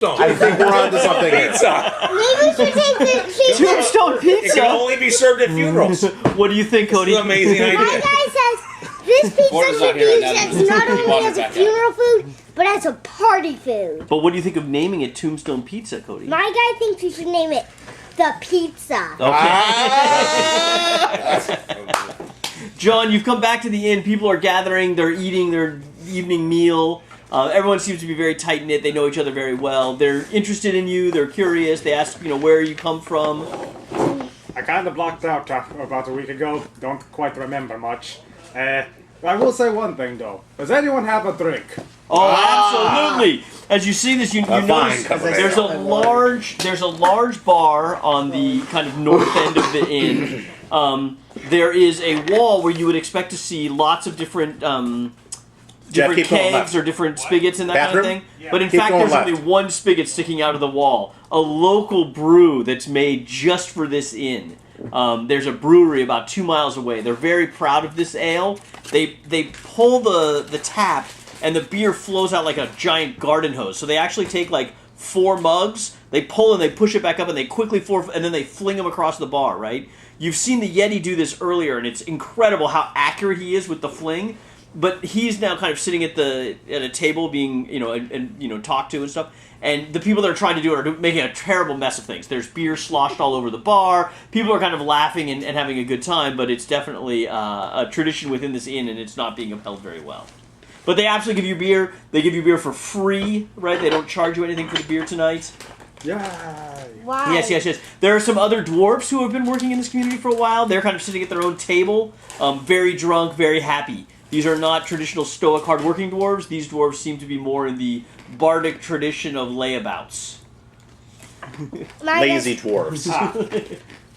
I think we're on to something here. Maybe we should take the Tombstone pizza. It can only be served at funerals. What do you think, Cody? This is an amazing idea. My guy says this pizza should be used not only as a funeral food, but as a party food. But what do you think of naming it Tombstone Pizza, Cody? My guy thinks we should name it the pizza. John, you've come back to the inn. People are gathering. They're eating their evening meal. Everyone seems to be very tight-knit. They know each other very well. They're interested in you. They're curious. They ask, where you come from. I kind of blocked out about a week ago. Don't quite remember much. I will say one thing, though. Does anyone have a drink? Oh, absolutely! As you see this, you notice there's a large bar on the kind of north end of the inn. There is a wall where you would expect to see lots of different kegs or different spigots and that kind of thing. Yeah. But in fact, there's only one spigot sticking out of the wall. A local brew that's made just for this inn. There's a brewery about 2 miles away. They're very proud of this ale. They pull the tap, and the beer flows out like a giant garden hose. So they actually take like 4 mugs, they pull and they push it back up, and they quickly and then they fling them across the bar, right? You've seen the Yeti do this earlier, and it's incredible how accurate he is with the fling. But he's now kind of sitting at a table being, talked to and stuff. And the people that are trying to do it are making a terrible mess of things. There's beer sloshed all over the bar. People are kind of laughing and having a good time, but it's definitely a tradition within this inn, and it's not being upheld very well. But they absolutely give you beer. They give you beer for free, right? They don't charge you anything for the beer tonight. Yeah. Wow. Yes. There are some other dwarves who have been working in this community for a while. They're kind of sitting at their own table, very drunk, very happy. These are not traditional stoic, hard-working dwarves. These dwarves seem to be more in the bardic tradition of layabouts. Lazy dwarves.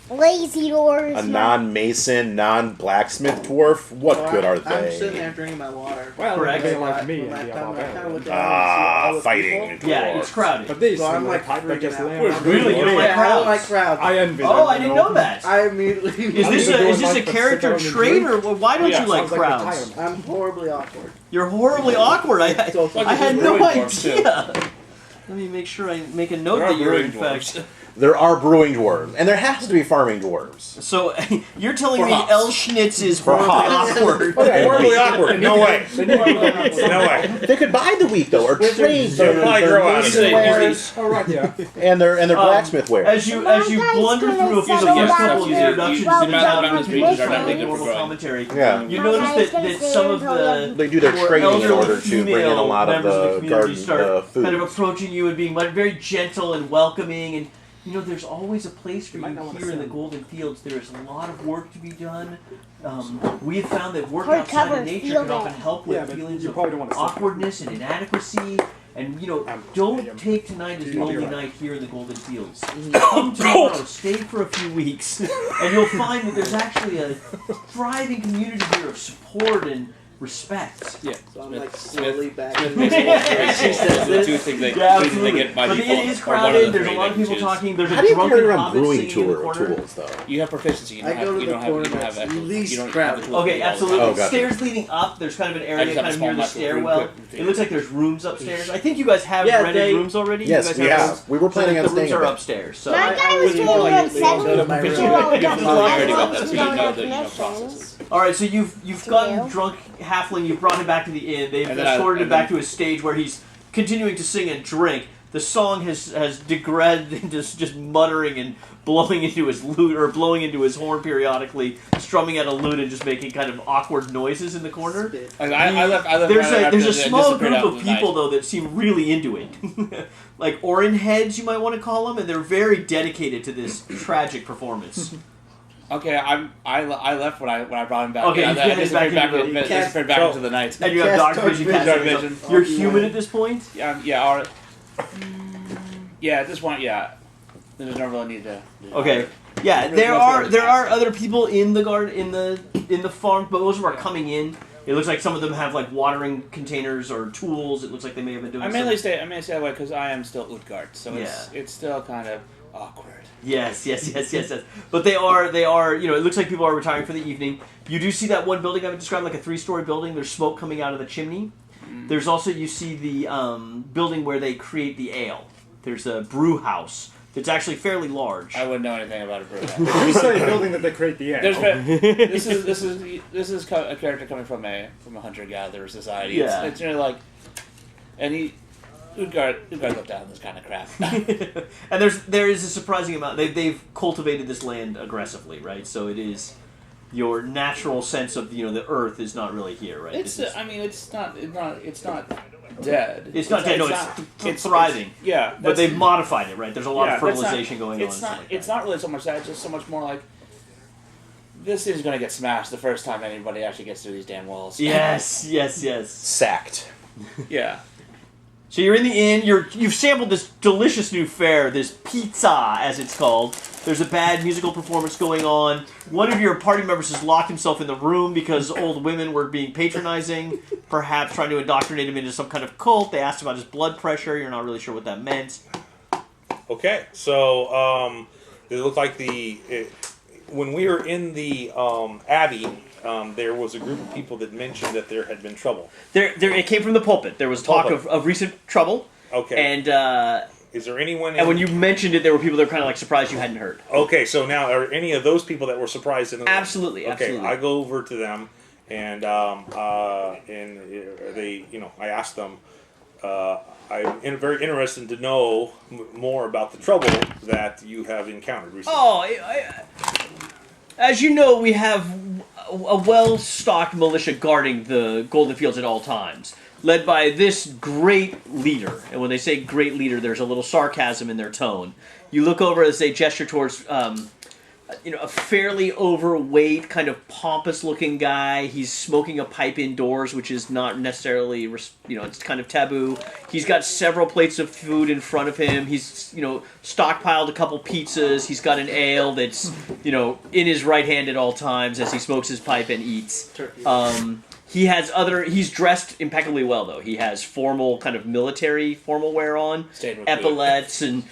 Lazy dwarves. A non-mason, non-blacksmith dwarf? What good are they? I'm sitting there drinking my water. Well, correct. They like me and Fighting dwarves. Yeah, it's crowded. But these, So I'm like they just freaking lay out. Really? You don't like I crowds? don't like crowds. I envy them. Oh, I didn't know that. I immediately... Is this a character trait, or why don't you like crowds? I'm horribly awkward. You're horribly awkward. I had no idea. Let me make sure I make a note that you're in fact. There are brewing dwarves, and there has to be farming dwarves. So you're telling me Elschnitz is horribly awkward? Okay, Horribly awkward. No way. No way. They could buy the wheat though, or trade They'll probably grow out of it. Oh, right, yeah. and their blacksmith wares. As you blunder through a couple of introductions and commentary, you notice that some of the they do their trading in order to bring in a lot of the garden food. Kind of approaching you and being very gentle and welcoming, and there's always a place for you here in the Goldenfields. There's a lot of work to be done. We have found that work outside of nature can often help with feelings of awkwardness and inadequacy. And, don't take tonight as the only night here in the Goldenfields. Come tomorrow, stay for a few weeks, and you'll find that there's actually a thriving community here of support and respect. Yeah. So I'm like slowly back. She says the two things they get by default. But it is crowded. There's a lot of people talking. There's How a do you drunken carry around hobbit brewing singing in the corner. tools though? You have proficiency. You don't have the tools. Okay, absolutely. Oh, gotcha. Stairs leading up. There's kind of an area kind of near the stairwell. It looks like there's rooms upstairs. I think you guys have rented rooms already. Yes, we have. We were planning on staying. The rooms are upstairs. So my guy was all right, so you've gotten drunk halfling. You've brought him back to the inn. They've escorted him back to a stage where he's continuing to sing and drink. The song has degraded into just muttering and blowing into his lute or blowing into his horn periodically, strumming at a lute and just making kind of awkward noises in the corner. There's a small group of people though that seem really into it, like Orin heads you might want to call them, and they're very dedicated to this tragic performance. Okay, I left when I brought him back. Okay, I disappeared back into the night. And you have dark vision. You're human at this point. Yeah. At this point, there's no real need to. Okay. Yeah, there are other people in the garden in the farm, but most of them are coming in. It looks like some of them have like watering containers or tools. It looks like they may have been doing. I mainly stay that way because I am still Utgard, so it's still kind of awkward. Yes. But they are. It looks like people are retiring for the evening. You do see that one building I've described, like a 3-story building. There's smoke coming out of the chimney. There's also, you see the building where they create the ale. There's a brew house that's actually fairly large. I wouldn't know anything about a brew house. You say building that they create the egg. This is a character coming from a hunter-gatherer society. Yeah. It's like, and Utgard looked down this kind of crap. And there is a surprising amount. They've cultivated this land aggressively, right? So it is your natural sense of the earth is not really here, right? It's not dead. It's not dead. No, it's thriving. But they've modified it, right? There's a lot of fertilization going on. It's not really so much that. It's just so much more like this is going to get smashed the first time anybody actually gets through these damn walls. Yes. Sacked. Yeah. So you're in the inn. You've sampled this delicious new fare, this pizza, as it's called. There's a bad musical performance going on. One of your party members has locked himself in the room because old women were being patronizing, perhaps trying to indoctrinate him into some kind of cult. They asked about his blood pressure. You're not really sure what that meant. Okay, so it looked like when we were in the Abbey, there was a group of people that mentioned that there had been trouble. It came from the pulpit. There was talk of recent trouble. Okay. And is there anyone? And when you mentioned it, there were people that were kind of like surprised you hadn't heard. Okay, so now are any of those people that were surprised in the room? Absolutely. Okay, I go over to them and they, I asked them. I'm very interested to know more about the trouble that you have encountered recently. As you know, we have a well-stocked militia guarding the Goldenfields at all times, led by this great leader. And when they say great leader, there's a little sarcasm in their tone. You look over as they gesture towards a fairly overweight, kind of pompous-looking guy. He's smoking a pipe indoors, which is not necessarily, it's kind of taboo. He's got several plates of food in front of him. He's, stockpiled a couple pizzas. He's got an ale that's, in his right hand at all times as he smokes his pipe and eats. He's dressed impeccably well, though. He has formal, kind of military formal wear on, epaulets and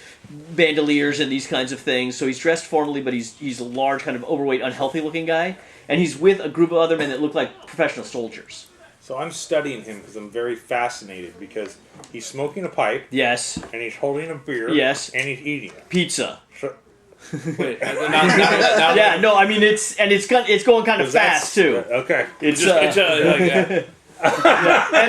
bandoliers and these kinds of things. So he's dressed formally, but he's a large, kind of overweight, unhealthy-looking guy. And he's with a group of other men that look like professional soldiers. So I'm studying him because I'm very fascinated because he's smoking a pipe. Yes. And he's holding a beer. Yes. And he's eating it. Pizza. Wait, yeah, no, I mean it's going kind of fast too. Okay. And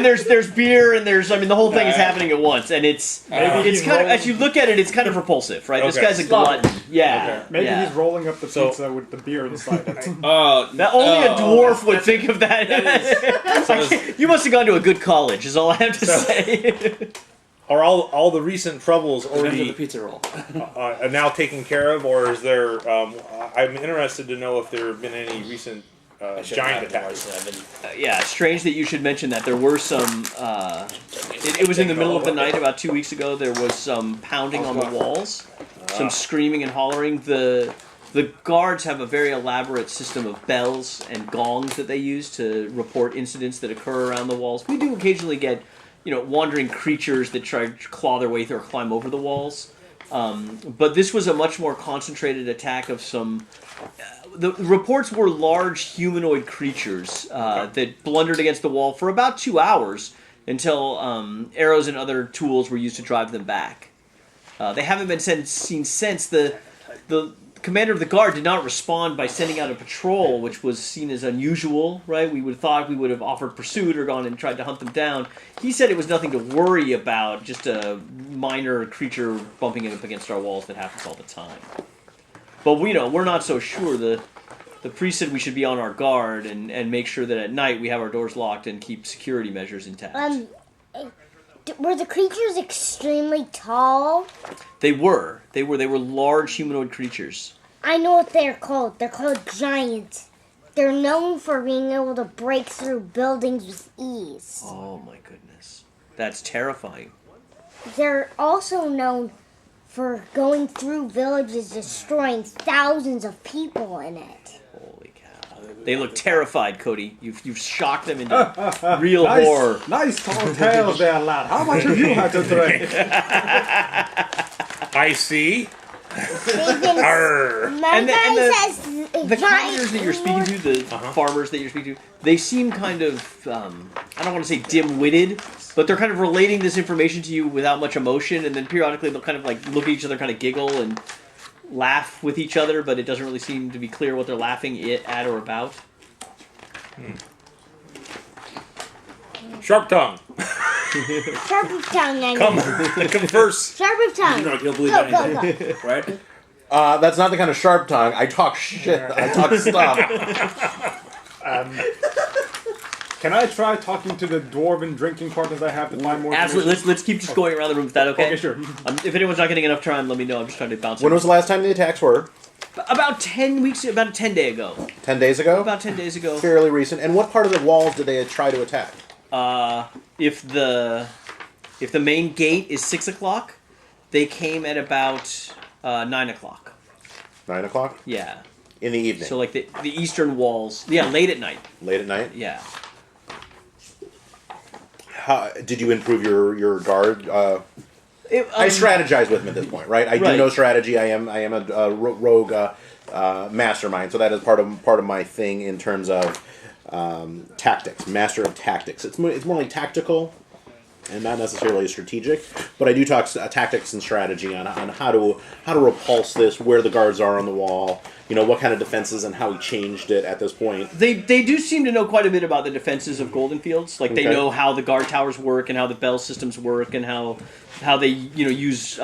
there's beer and the whole thing is happening at once, and it's kind of, as you look at it, it's kind of repulsive, right? This guy's a glutton. Yeah. Maybe he's rolling up the pizza with the beer inside it. Only a dwarf would think of that. You must have gone to a good college, is all I have to say. Are all the recent troubles already the pizza roll now taken care of, or is there? I'm interested to know if there have been any recent giant attacks. Strange that you should mention that. There were some. It was in the middle of the night about 2 weeks ago. There was some pounding on the walls, some screaming and hollering. The guards have a very elaborate system of bells and gongs that they use to report incidents that occur around the walls. We do occasionally get wandering creatures that try to claw their way through or climb over the walls. But this was a much more concentrated attack of some... the reports were large humanoid creatures that blundered against the wall for about 2 hours until arrows and other tools were used to drive them back. They haven't been seen since. The commander of the guard did not respond by sending out a patrol, which was seen as unusual, right? We would have thought we would have offered pursuit or gone and tried to hunt them down. He said it was nothing to worry about, just a minor creature bumping up against our walls that happens all the time. But we're not so sure. The priest said we should be on our guard and make sure that at night we have our doors locked and keep security measures intact. Were the creatures extremely tall? They were large humanoid creatures. I know what they're called. They're called giants. They're known for being able to break through buildings with ease. Oh my goodness. That's terrifying. They're also known for going through villages, destroying thousands of people in it. Holy cow. They look terrified, Cody. You've shocked them into real horror. Nice tall tales there, lad. How much have you had to drink? I see. And the commoners that you're speaking to, the farmers that you're speaking to, they seem kind of, I don't want to say dim-witted, but they're kind of relating this information to you without much emotion, and then periodically they'll kind of like look at each other, kind of giggle and laugh with each other, but it doesn't really seem to be clear what they're laughing at or about. Sharp tongue. Sharp of tongue, I mean. Converse. Sharp of tongue. You'll believe Go, anything, right? That's not the kind of sharp tongue. I talk shit. I talk stuff. Can I try talking to the dwarven drinking partners I have to find more Absolutely. information? Let's keep just going around the room. Is that okay? Okay, sure. If anyone's not getting enough time, let me know. I'm just trying to bounce. When was the last time the attacks were? About 10 weeks, about a 10 day ago. 10 days ago? About 10 days ago. Fairly recent. And what part of the walls did they try to attack? If the main gate is 6 o'clock, they came at about 9 o'clock. 9 o'clock? Yeah. In the evening? So like the eastern walls. Yeah, late at night. Late at night? Yeah. Did you improve your guard? I strategize with him at this point, right? I do Right. know strategy. I am a rogue mastermind, so that is part of my thing in terms of tactics, master of tactics. It's more like tactical and not necessarily strategic, but I do talk tactics and strategy on how to repulse this, where the guards are on the wall, what kind of defenses and how he changed it at this point. They do seem to know quite a bit about the defenses of Goldenfields. Like they know how the guard towers work and how the bell systems work and how they use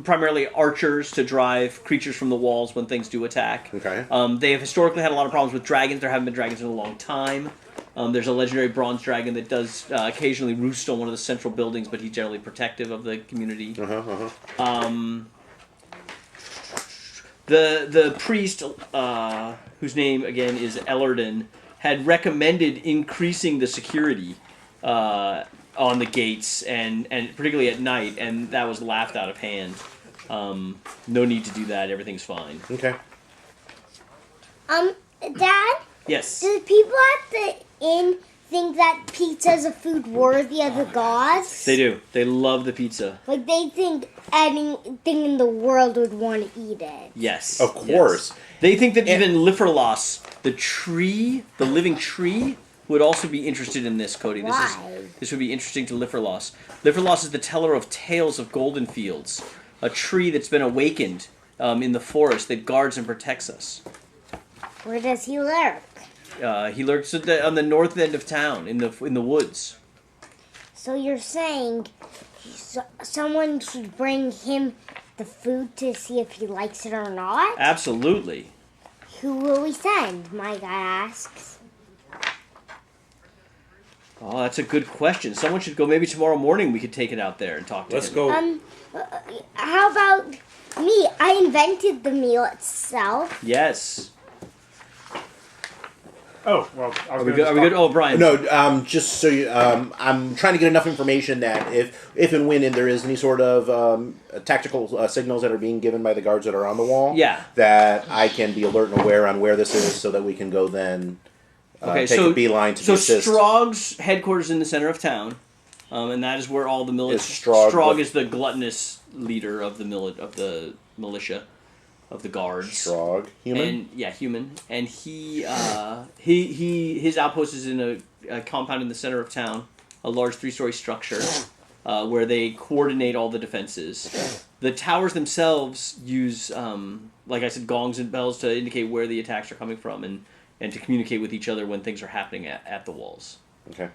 primarily archers to drive creatures from the walls when things do attack. Okay. They have historically had a lot of problems with dragons. There haven't been dragons in a long time. There's a legendary bronze dragon that does occasionally roost on one of the central buildings, but he's generally protective of the community. The priest, whose name again is Ellerden, had recommended increasing the security on the gates and particularly at night, and that was laughed out of hand. No need to do that. Everything's fine. Okay. Dad? Yes. Do people at the inn think that pizza is a food worthy of the gods? They do. They love the pizza. Like, they think anything in the world would want to eat it. Yes. Of course. Yes. They think that even Liferlos, the tree, the living tree, would also be interested in this, Cody. Why? This would be interesting to Liferlos. Liferlos is the teller of tales of Goldenfields, a tree that's been awakened in the forest that guards and protects us. Where does he lurk? He lurks on the north end of town, in the woods. So you're saying someone should bring him the food to see if he likes it or not? Absolutely. Who will we send? My guy asks. Oh, that's a good question. Someone should go. Maybe tomorrow morning we could take it out there and talk to him. Let's go. How about me? I invented the meal itself. Yes. Oh, well, Are we good? Oh, Brian. No, just so you, I'm trying to get enough information that if and when there is any sort of tactical signals that are being given by the guards that are on the wall, Yeah. that I can be alert and aware on where this is, so that we can go then take a beeline to So assist. Strog's headquarters in the center of town, and that is where all the militia. Is Strog is the gluttonous leader of the militia. Of the guards. Strog, human. And human. And his outpost is in a compound in the center of town, a large 3-story structure, where they coordinate all the defenses. The towers themselves use, like I said, gongs and bells to indicate where the attacks are coming from and to communicate with each other when things are happening at the walls. Okay.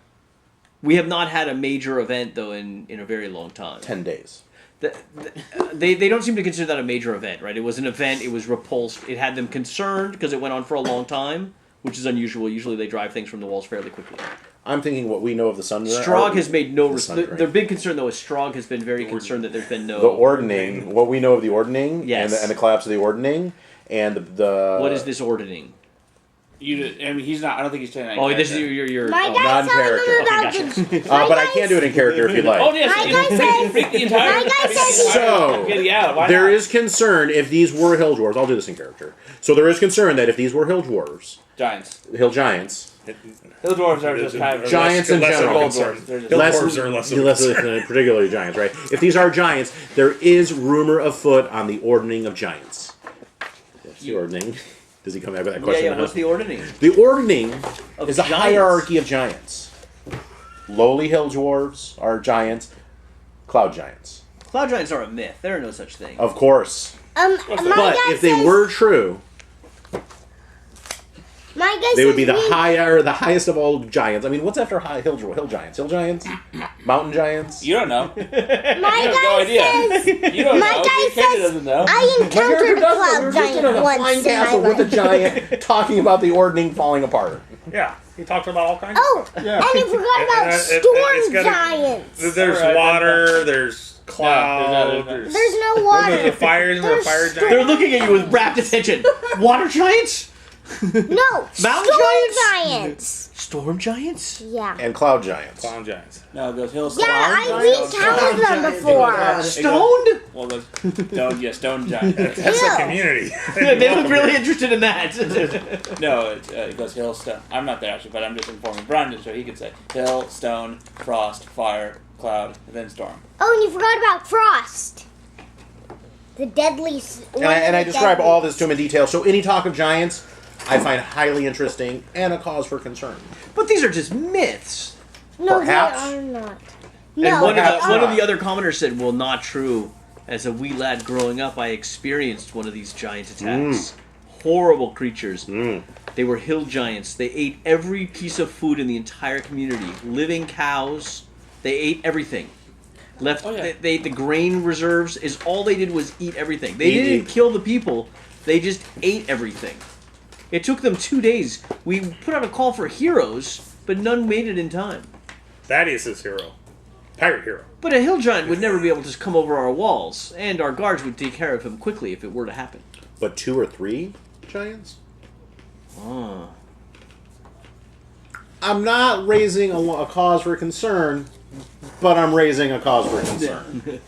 We have not had a major event though in a very long time. 10 days. They don't seem to consider that a major event, right? It was an event, it was repulsed, it had them concerned because it went on for a long time, which is unusual. Usually they drive things from the walls fairly quickly. I'm thinking what we know of the Sun. Strog has made no... Their big concern, though, is Strog has been very concerned that there's been no... The Ordning, what we know of the Ordning, Yes. and the collapse of the Ordning, and the... What is this Ordning? He's not. I don't think he's saying. Oh, this is your My guy non-character. told him about but I can do it in character if you'd like. Oh yes, My guy says- freak the entire. my guy says- So, there is concern if these were hill dwarves. I'll do this in character. So there is concern that if these were hill dwarves, hill giants, Hill dwarves are just kind of giants in general, Hill dwarves. They're just less, dwarves are less particularly giants, right? If these are giants, there is rumor afoot on the ordning of giants. What's the ordning? Does he come back with that question? what's the Ordning? The ordning Of is a giants. hierarchy of giants. Lowly hill dwarves are giants. Cloud giants. Cloud giants are a myth. There are no such thing. Of course. My But guy if they says- were true, my guy they would be says the highest of all giants. I mean, what's after hill giants? Hill giants? Mountain giants? You don't know. My You have no guy idea. says, You don't my know. guy Kenny says, doesn't know. I encountered a cloud We were just in a giant flying once in my castle with a life. giant talking about the ordning falling apart. Yeah, he talked about all kinds Oh, of stuff. Yeah. and you forgot about it's storm gotta- giants. There's Alright, water, there's No, cloud, there's There's no water. there's a fire, isn't there a There's fire They're giant? looking at you with rapt attention. Water giants? No, Mountain storm giants. Storm giants? Yeah. And cloud giants. Clown giants. No, it goes hill Yeah, we counted them before. Stoned? Well, the stone giant. That's Yeah. the community. They look really interested in that. No, it goes hill, stone. I'm not there actually, but I'm just informing Brandon so he could say hill, stone, frost, fire, cloud, and then storm. Oh, and you forgot about frost. The deadly. And I describe all this to him in detail. So any talk of giants, I find highly interesting and a cause for concern. But these are just myths. No, Perhaps. they are not. And No, one perhaps of not. the other commenters said, well, not true. As a wee lad growing up, I experienced one of these giant attacks. Horrible creatures. They were hill giants. They ate every piece of food in the entire community. Living cows. They ate everything. Left. Oh, yeah. They ate the grain reserves. Is all they did was eat everything. They Eat. didn't kill the people. They just ate everything. It took them 2 days. We put out a call for heroes, but none made it in time. Thaddeus is hero. Pirate hero. But a hill giant would never be able to just come over our walls, and our guards would take care of him quickly if it were to happen. But 2 or 3 giants? Ah. I'm not raising a cause for concern, but I'm raising a cause for concern.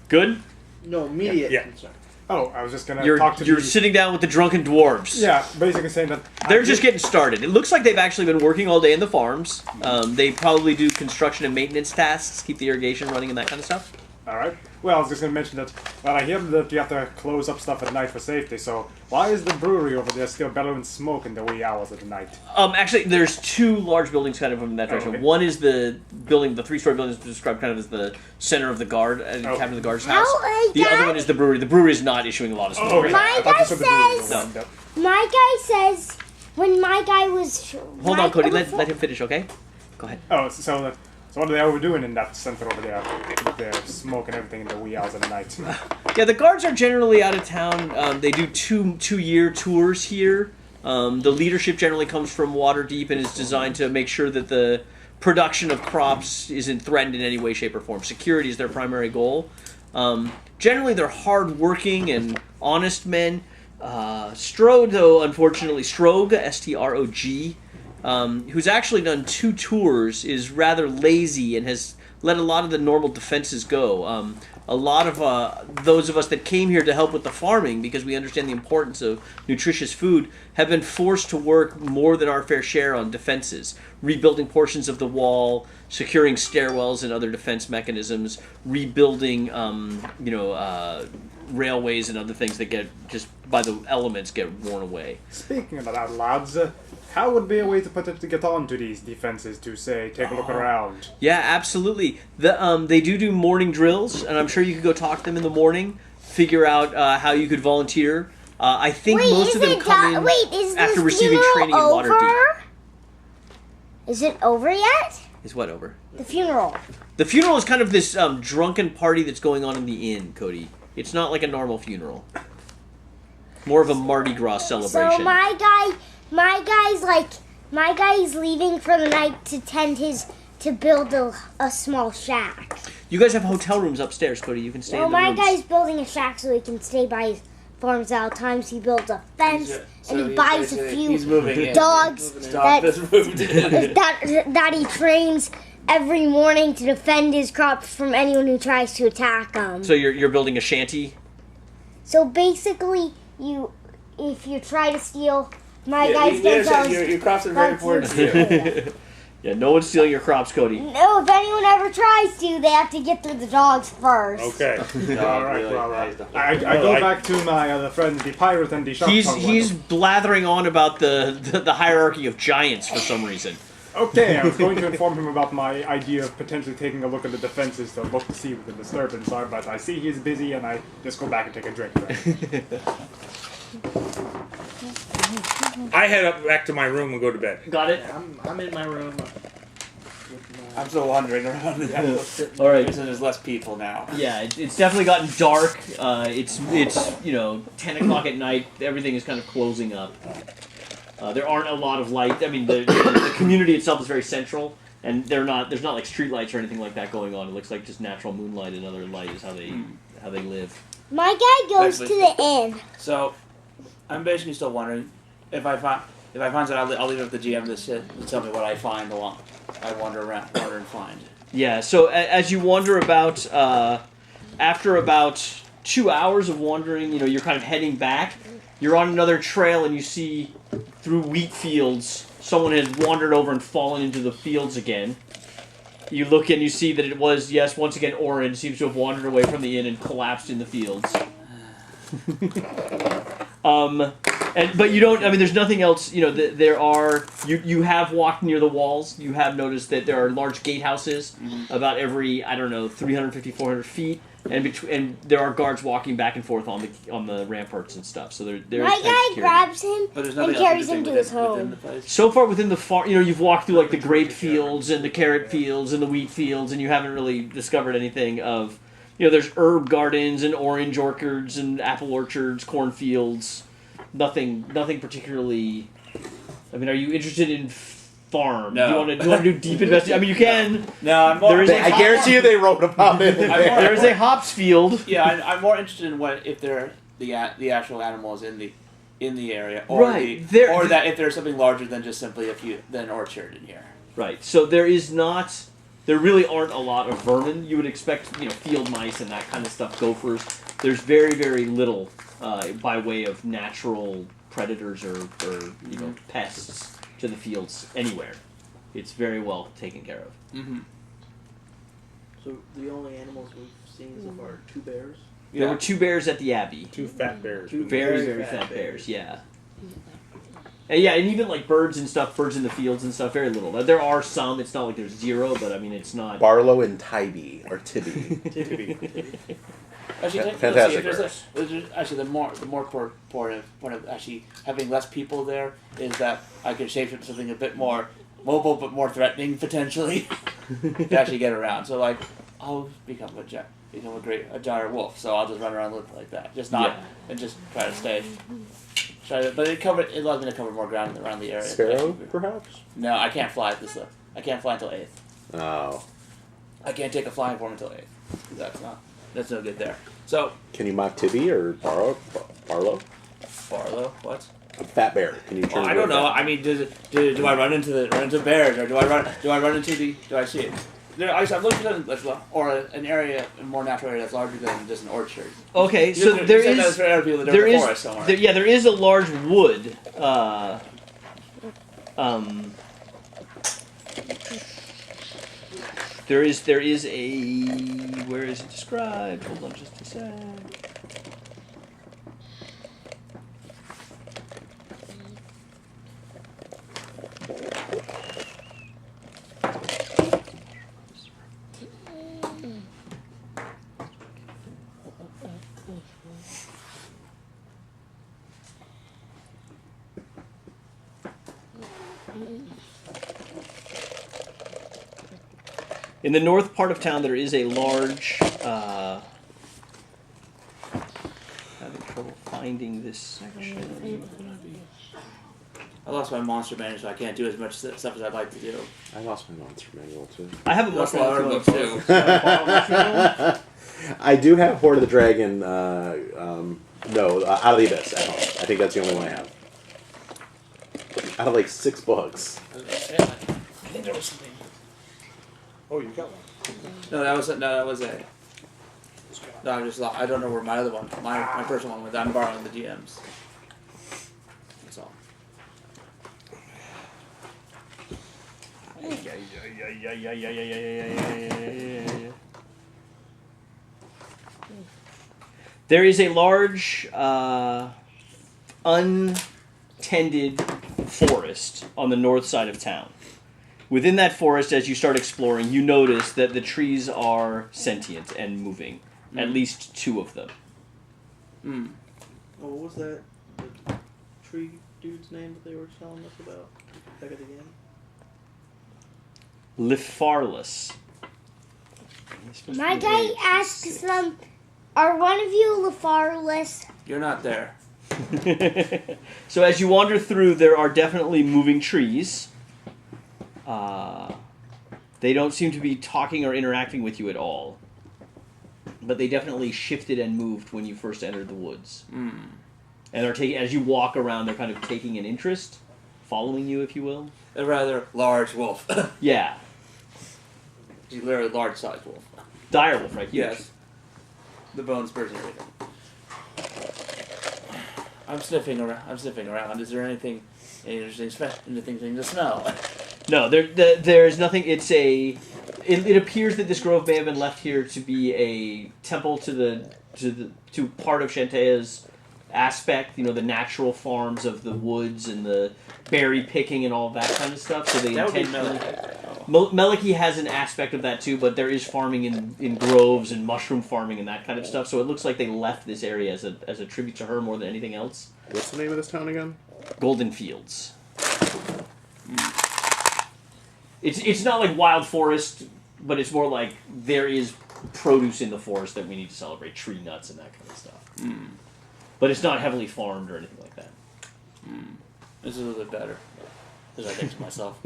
Good? No, immediate Yeah. concern. Oh, I was just gonna You're talk to you're the... sitting down with the drunken dwarves. Yeah, basically saying that... They're just getting started. It looks like they've actually been working all day in the farms. They probably do construction and maintenance tasks, keep the irrigation running and that kind of stuff. Alright. Well, I was just gonna mention that, well, I hear that you have to close up stuff at night for safety, so why is the brewery over there still bellowing smoke in the wee hours of the night? Actually, there's 2 large buildings kind of in that direction. okay. One is the building, the 3-story building is described kind of as the center of the guard, captain of the guard's house. The other one is the brewery. The brewery is not issuing a lot of smoke. Oh, okay. My I thought guy you said the brewery was says- the one that- My guy says when my guy was. Hold on, Cody. Let him finish, okay? Go ahead. Oh, so what are they overdoing in that center over there? With their smoke and everything in the wee hours of the night. Yeah, the guards are generally out of town. They do two-year tours here. The leadership generally comes from Waterdeep and is designed to make sure that the production of crops isn't threatened in any way, shape, or form. Security is their primary goal. Generally, they're hard-working and honest men. Strode, though, unfortunately, Strog, S-T-R-O-G, who's actually done 2 tours, is rather lazy and has let a lot of the normal defenses go. A lot of those of us that came here to help with the farming, because we understand the importance of nutritious food, have been forced to work more than our fair share on defenses, rebuilding portions of the wall, securing stairwells and other defense mechanisms, rebuilding, railways and other things that get, just by the elements, get worn away. Speaking of that, lads, how would be a way to get onto these defenses to, say, take a look around? Yeah, absolutely. They do morning drills, and I'm sure you could go talk to them in the morning, figure out how you could volunteer. I think most of them come in is after this receiving funeral training in Waterdeep. over? Is it over yet? Is what over? The funeral. The funeral is kind of this drunken party that's going on in the inn, Cody. It's not like a normal funeral. More of a Mardi Gras celebration. So my guy's leaving for the night to build a small shack. You guys have hotel rooms upstairs, Cody. You can stay No, in the my rooms. guy's building a shack so he can stay by his farms at all times. He builds a fence and he buys a He's few moving in. dogs Stop this moved in. that he trains every morning to defend his crops from anyone who tries to attack him. So you're building a shanty? So basically, if you try to steal my guy's gonna Your crops are very important to you. Yeah, no one's stealing your crops, Cody. No, if anyone ever tries to, they have to get through the dogs first. Okay. Alright, well, I go back to my other friend, the pirate and the shark tongue He's blathering on about the hierarchy of giants for some reason. Okay, I was going to inform him about my idea of potentially taking a look at the defenses to look to see what the disturbance are, but I see he's busy and I just go back and take a drink. Right? I head up back to my room and go to bed. Got it? I'm in my room. I'm still wandering around. All right. There's less people now. Yeah, it's definitely gotten dark. It's 10 o'clock at night. Everything is kind of closing up. There aren't a lot of light. I mean, the community itself is very central, and there's not like street lights or anything like that going on. It looks like just natural moonlight and other light is how they live. My guy goes to the inn. So, I'm basically still wondering if I find something, I'll leave it with the GM to tell me what I find along. I wander and find. Yeah. So as you wander about, after about 2 hours of wandering, you're kind of heading back. You're on another trail, and you see through wheat fields someone had wandered over and fallen into the fields again. You look and you see that it was, yes, once again, Orin seems to have wandered away from the inn and collapsed in the fields. But you don't. I mean, there's nothing else. There are. You have walked near the walls. You have noticed that there are large gatehouses about every 350, 400 feet, and there are guards walking back and forth on the ramparts and stuff. So there's My guy grabs him and carries him to his home. So far within the farm, you've walked through like the grape fields and the carrot fields and the wheat fields, and you haven't really discovered anything of. There's herb gardens and orange orchards and apple orchards, cornfields. Nothing particularly. I mean, are you interested in farm? No. Do you want to do deep investigation? I mean, you can. No, I'm more. I guarantee you they wrote about it. There is a hops field. Yeah, I'm more interested in if they're the actual animals in the area, or Right. that if there's something larger than just simply than an orchard in here. Right. So there is not. There really aren't a lot of vermin. You would expect, field mice and that kind of stuff, gophers. There's very, very little by way of natural predators or pests to the fields anywhere. It's very well taken care of. Mm-hmm. So the only animals we've seen so far are 2 bears. There were 2 bears at the Abbey. 2 fat bears. 2 Very, very fat bears, yeah. And even like birds in the fields and stuff, very little. There are some, it's not like there's 0, but I mean, it's not... Barlow and Tybee, or Tibby. Actually, Fantastic. Actually, the more point of actually having less people there is that I could shape it to something a bit more mobile but more threatening potentially to actually get around. So I'll become a giant wolf. So I'll just run around like that, and just try to stay. But it allows me to cover more ground around the area. Sparrow, perhaps? No, I can't fly at this level. I can't fly until 8th. Oh. I can't take a flying form until 8th. That's no good there. So Can you mock Tibby or Barlow? Barlow, what? A fat bear. Can you turn? Well, I don't know. I mean, do I run into bears, or do I run into do I see it? I'm looking for an area, a more natural area that's larger than just an orchard. Okay, so there is a large wood. There is a, where is it described? Hold on just a sec. In the north part of town, there is a large. Having trouble finding this section. I lost my monster manual, so I can't do as much stuff as I'd like to do. I lost my monster manual too. I have a monster manual too. I do have Horde of the Dragon. Out of the Abyss at home. I think that's the only one I have. Out of like 6 books. I think there was something. Oh, you got one. No, that was a. No, I don't know where my other one, my personal one was. I'm borrowing the DM's. That's all. There is a large, untended forest on the north side of town. Within that forest, as you start exploring, you notice that the trees are sentient and moving. At least 2 of them. Oh, what was that? The tree dude's name that they were telling us about back at the game? Lifarlus. My guy asks them, "Are one of you Lefarless?" You're not there. So as you wander through, there are definitely moving trees. They don't seem to be talking or interacting with you at all. But they definitely shifted and moved when you first entered the woods. And are taking, as you walk around, they're kind of taking an interest, following you, if you will. A rather large wolf. Yeah. He's literally a large-sized wolf. Dire wolf, right? Huge. Yes. The bones bursting everything. I'm sniffing around. Is there anything interesting to smell? No, there's nothing. It appears that this grove may have been left here to be a temple to part of Shantaea's aspect. You know, the natural farms of the woods and the berry picking and all that kind of stuff. So they That would be intentionally. Melody. Meliki has an aspect of that too, but there is farming in groves and mushroom farming and that kind of stuff. So it looks like they left this area as a tribute to her more than anything else. What's the name of this town again? Goldenfields. It's not like wild forest, but it's more like there is produce in the forest that we need to celebrate, tree nuts and that kind of stuff. But it's not heavily farmed or anything like that. This is a little bit better. As I think to myself.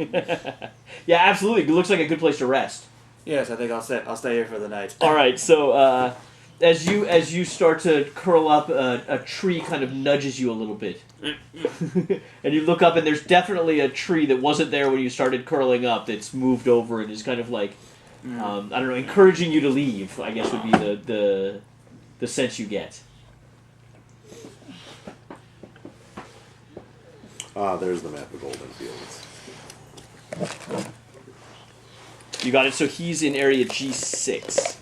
Yeah, absolutely. It looks like a good place to rest. Yes, I think I'll stay here for the night. All right, so as you start to curl up, a tree kind of nudges you a little bit, and you look up, and there's definitely a tree that wasn't there when you started curling up that's moved over and is kind of like, I don't know, encouraging you to leave. I guess would be the sense you get. There's the map of Goldenfields. You got it. So he's in area G6.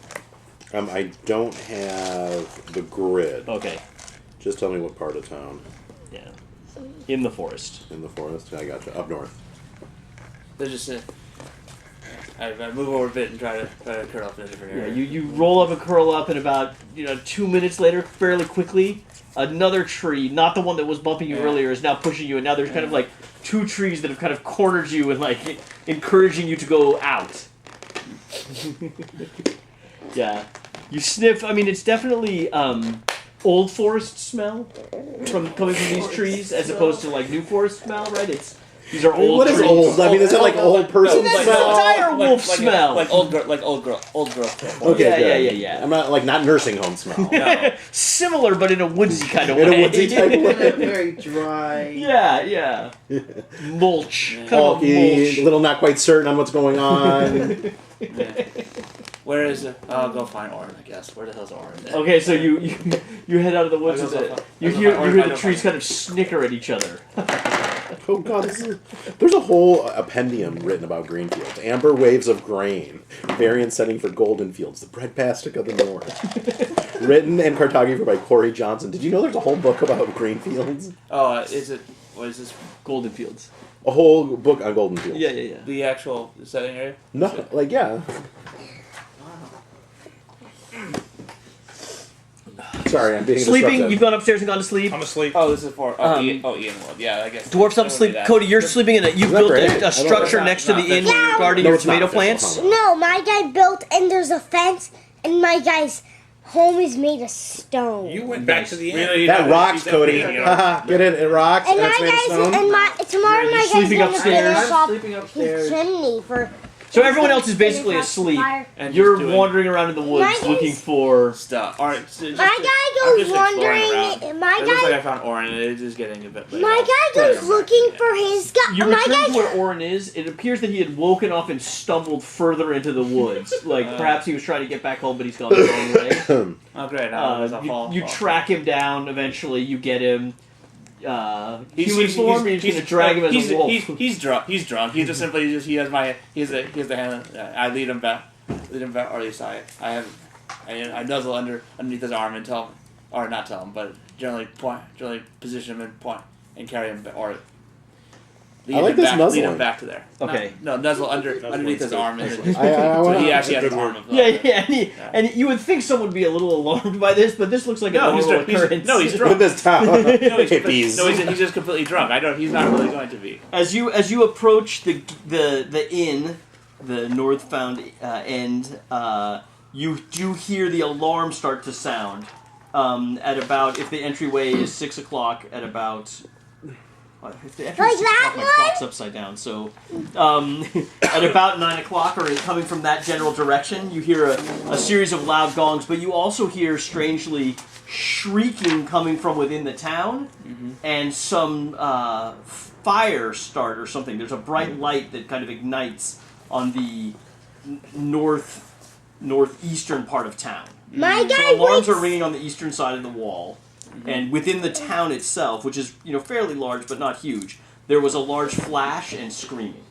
I don't have the grid. Okay. Just tell me what part of town. Yeah. In the forest. In the forest? I gotcha. Up north. There's just I move over a bit and try to curl up in a different Yeah, area. you roll up and curl up, and about 2 minutes later, fairly quickly, another tree, not the one that was bumping you earlier, is now pushing you, and now there's kind of like 2 trees that have kind of cornered you and like encouraging you to go out. Yeah, you sniff. I mean, it's definitely old forest smell coming from these trees, as opposed to like new forest smell, right? These are old. What is trees. old? I mean, is it like old person That's smell? the dire wolf smell. Like old growth. Okay, Yeah, good. yeah. I'm not nursing home smell. No. Similar, but in a woodsy kind of In way. a woodsy type of way. Very dry. Yeah. Mulch. Kind of a Bulky, mulch. a little not quite certain on what's going on. Yeah. Where is it? I'll go find Orin, I guess. Where the hell's Orin? Okay, so you head out of the woods. I go and so- you I go hear find- the I go trees find- kind of snicker at each other. Oh god, there's a whole appendium written about Greenfield. Amber waves of grain, variant setting for Goldenfields, the breadbasket of the north. Written and cartographed by Corey Johnson. Did you know there's a whole book about Greenfields? Oh, is it? What is this? Goldenfields. A whole book on Goldenfields. Yeah. The actual setting area? No, like yeah. Sorry, I'm being Sleeping. disruptive. You've gone upstairs and gone to sleep. I'm asleep. Oh, this is for Ian World. Yeah, I guess. Dwarfs up That would sleep. be that. Cody, you're sleeping in it. You've Isn't that built great? I a don't structure know. next to the No, inn that's- where you're guarding No, your it's not. tomato That's plants. not. No, my guy built, and there's a fence, and my guy's home is made of stone. You went back to the inn. Really? That No, rocks, he's Cody. definitely- Haha, get it? It rocks. And And my it's made of guy's stone. and tomorrow You're my guy's sleeping gonna upstairs. finish off Sleeping his upstairs. chimney for. So everyone else is basically finish off the asleep. fire. And You're just doing wandering around in the woods Mine is- looking for. stuff. Alright, so just- My I'm guy just goes exploring wandering. around. My It looks like guy. I found Orin, and it's just getting a bit late. My guy goes looking for his guy. You My return to guy. where Orin is. It appears that he had woken up and stumbled further into the woods. Like perhaps he was trying to get back home, but he's gone the wrong way. Oh, great. Now You track him down. Eventually, you get him. Human form. Or you're just gonna drag him as a wolf. He's drunk. He's drunk. He just simply he has the hand. I lead him back, or at least I nuzzle underneath his arm and tell him, or not tell him, but generally position him and point and carry him, or I like this lead him nuzzling. back to there. Okay. No, nuzzle underneath his arm. And then, I so wanna- he actually has Good an word. arm. And you would think someone would be a little alarmed by this, but this looks like a normal occurrence. No, he's In drunk. this town. No, he's, Hippies. no, he's just completely drunk. He's not really going to be. As you approach the inn, the northbound end, you do hear the alarm start to sound. At about, if the entryway is 6 o'clock, at about. If the entryway is 6 o'clock, my clock's upside down. So, at about 9 o'clock, or coming from that general direction, you hear a series of loud gongs, but you also hear strangely shrieking coming from within the town, and some fire start or something. There's a bright light that kind of ignites on the northeastern part of town. My So guy alarms wakes. are ringing on the eastern side of the wall, and within the town itself, which is fairly large but not huge, there was a large flash and screaming.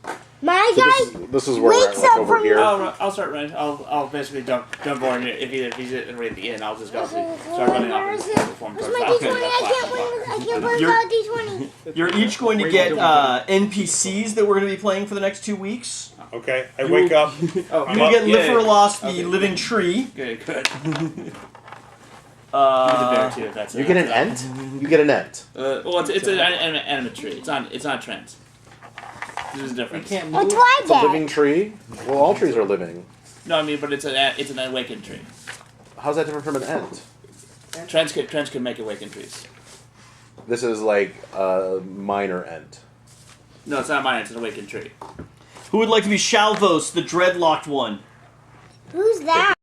My guy This is where we're at, wakes like, up over from here. I'll start running. I'll basically jump over, and if he's right at the end, I'll just go start running off and perform Where's towards my that. D20? I can't win You're- without D20. You're each going to get NPCs that we're going to be playing for the next 2 weeks. Okay, I wake up. Oh, You're I'm going up. to get Live for Lost, the Okay. living tree. Good. Give me the bear too. If that's You get an ent? You get an ent. Well, it's an animate tree. It's not trends. There's a difference. Can't What's move. why It's a that? living tree. Well, all trees are living. No, I mean, but it's an awakened tree. How's that different from an ent? Trends can make awakened trees. This is like a minor ent. No, it's not mine. It's an awakened tree. Who would like to be Shalvos, the dreadlocked one? Who's that?